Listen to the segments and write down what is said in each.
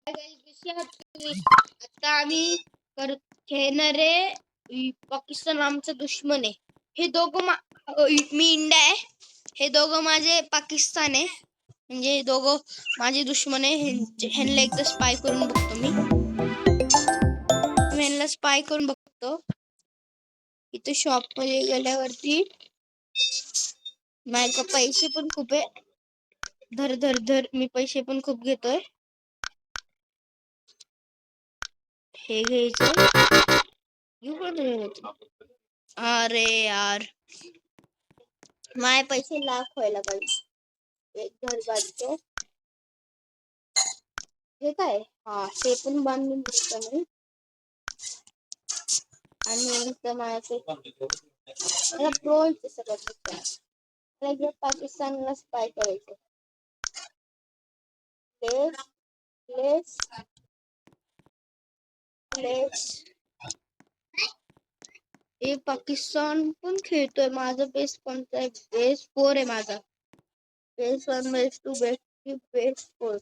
कशी आहात तुम्ही? आता आम्ही खेळणार आहे पाकिस्तान आमचा दुश्मन आहे. हे दोघं मी इंडिया आहे, हे दोघं माझे पाकिस्तान आहे. म्हणजे हे दोघं माझे दुश्मन आहे. ह्यांना एकदा स्पाय करून बघतो मी ह्यांना स्पाय करून बघतो. इथं शॉप मध्ये गेल्यावरती माझ्या पैसे पण खूप आहे. धर धर धर, मी पैसे पण खूप घेतोय. हे घ्यायचं. अरे यार, माझे पैसे लाख व्हायला पाहिजे. एक घर बांधतो. हे काय? हा, ते पण बांधून देतो मी. आणि इथं माझ्याकडे प्रोच सगळं पाकिस्तानला स्पाय करायचं. प्लेस हे पाकिस्तान पण खेळतोय. माझा बेस कोणता आहे? बेस 4 आहे माझा. Base 1, base 2, base 3, base 4.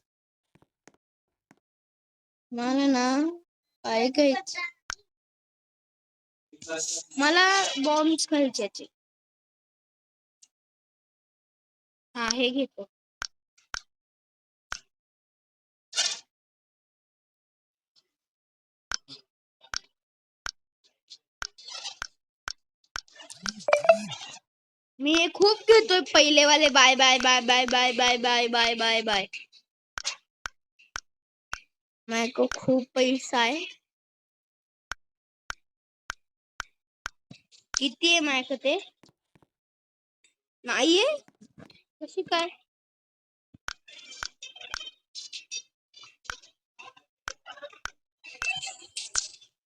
मला ना काय घ्यायचं? मला बॉम्ब्स घ्यायचे. हा, हे घेतो. मी हे खूप घेतोय पहिले वाले. Bye bye bye bye bye bye bye bye bye bye. माझ्याकडे खूप पैसा आहे. किती आहे माझ्याकडे? ते नाहीये. कशी काय?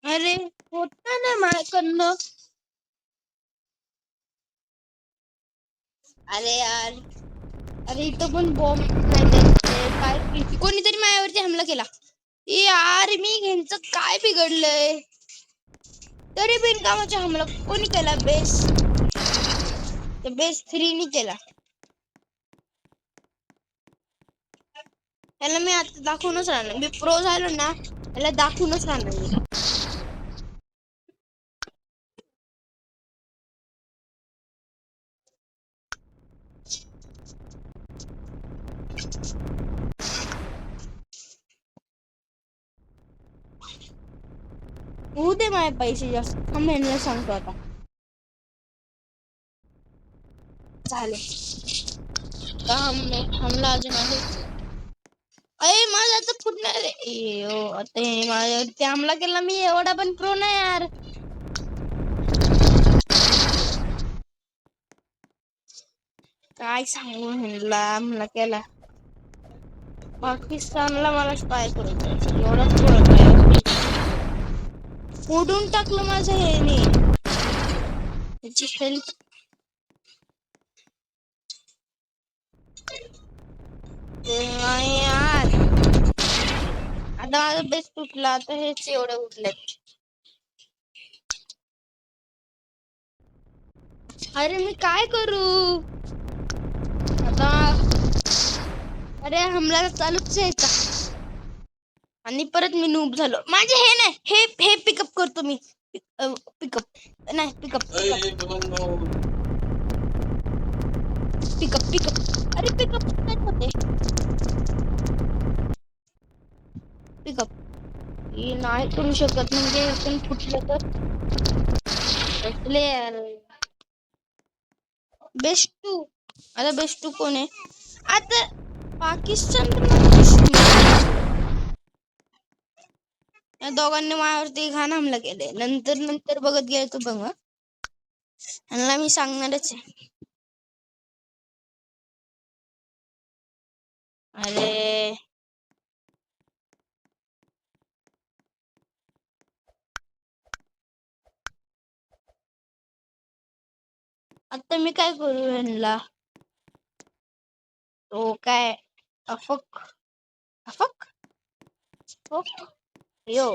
अरे होता ना माझ्याकडनं. अरे यार, अरे इथं पण बॉम्ब नाही. कोणीतरी माझ्यावरती हमला केला. यार, मी घ्यायचं काय बिघडलंय? तरी बिनकामाचा हमला कोणी केला? बेस 3 नी केला. त्याला मी आता दाखवूनच राहणार. मी प्रो झालो ना, त्याला दाखवूनच राहणार मी. तू दे माझे पैसे जास्त. ह्यांना सांगतो आता. चालेल का हमला अजून आहे? अरे माझा आता फुटणार आहे. आता माझ्यावरती हमला केला. मी एवढा पण प्रो नाही यार. काय सांगू ह्यांना हमला केला. पाकिस्तानला मला स्पाय करून द्यायचं. एवढा प्रो काय फोडून टाकलं माझं ह्याने. त्याची हेल्थ नाही यार. आता माझा बेस तुटला. आता हेच एवढे उठलेत. अरे मी काय करू आता? अरे हमला चालूच यायचा आणि परत मी नूब झालो. माझे हे नाही, हे पिकअप करतो मी. पिकअप नाही, पिकअप. अरे पिकअप काय होते? पिकअप नाही करू शकत. म्हणजे पण फुटलं तर बेस्ट 2. आता बेस्ट 2 कोण आहे? आता पाकिस्तान या दोघांनी माझ्यावरती घाण हमला केले. नंतर बघत गेले तू बघ. ह्यांना मी सांगणारच आहे. अरे आता मी काय करू ह्यांना? तो काय अफक यो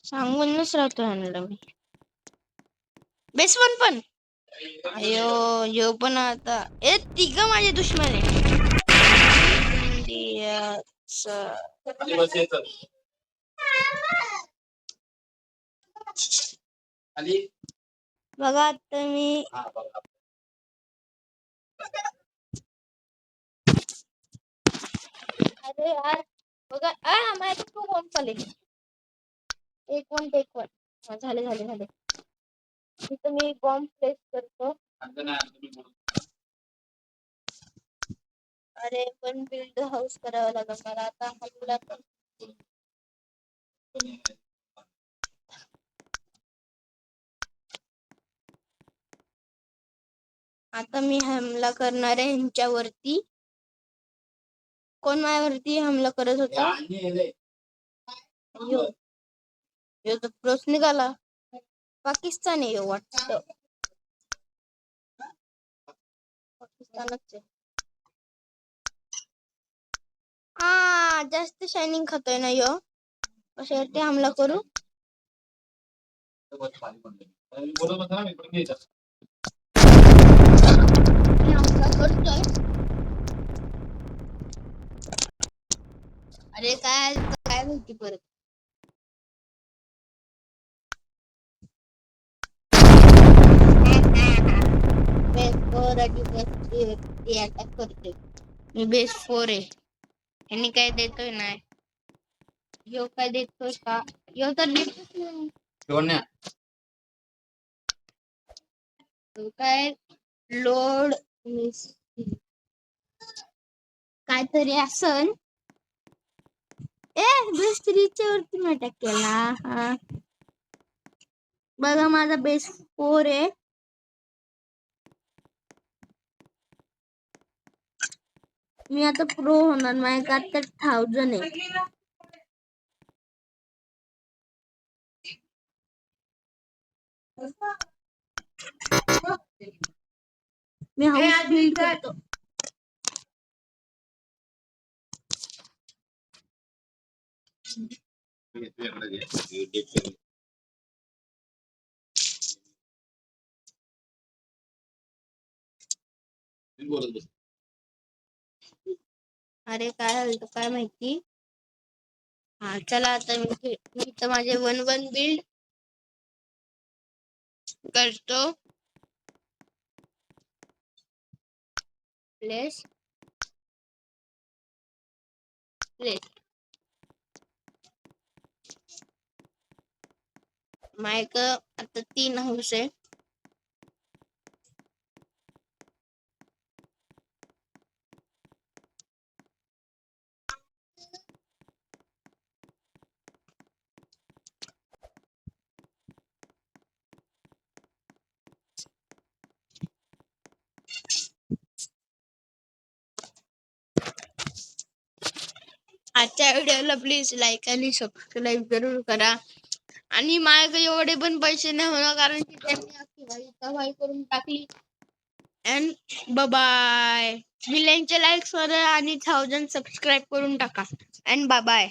सांगूनच राहतो ह्यांना मी. बेस 1 पण अयो यो पण आता. तिघ माझे दुश्मन आहे. बघा आता मी अरे यार बघा माझ्या तू कोण चालेल एक वन झाले इथं मी बॉम्ब प्लेस करतो. अरे पण बिल्ड हाऊस करावं लागेल मला आता हमला आता मी हमला करणार आहे ह्यांच्यावरती. कोण माझ्यावरती हमला करत होता? यो तो प्रोस निघाला. पाकिस्तान आहे यो वाटतं. पाकिस्तानच आहे. जास्त शायनिंग खातोय ना यो. कशावरती हमला करू? हमला करतोय. अरे काय माहिती परत. बेस 4 आणि बेस 3 अटॅक करते. मी बेस 4 आहे. यांनी काय देतोय नाही. यो काय देतोय का? यो तर देतच नाही. काय लोड काहीतरी असन. बेस 3 वरती मी अटॅक केला. बघा माझा बेस 4 आहे. मी आता प्रो होणार. माझ्या आता 1000 आहे. मी हाऊस बिल्ड करतो. अरे काय झालं काय माहिती. चला आता मी तर माझे 1-1 बिल्ड करतो. प्लेस मायक आता 3 हाऊस आहे. आजच्या व्हिडिओला प्लीज लाईक आणि सबस्क्राईब जरूर करा. आणि माझ्याकडे एवढे पण पैसे नाही होणार कारण की त्यांनी भाई करून टाकली. And bye. मिलियनचे लाईक्स करा आणि 1000 सबस्क्राईब करून टाका. And bye.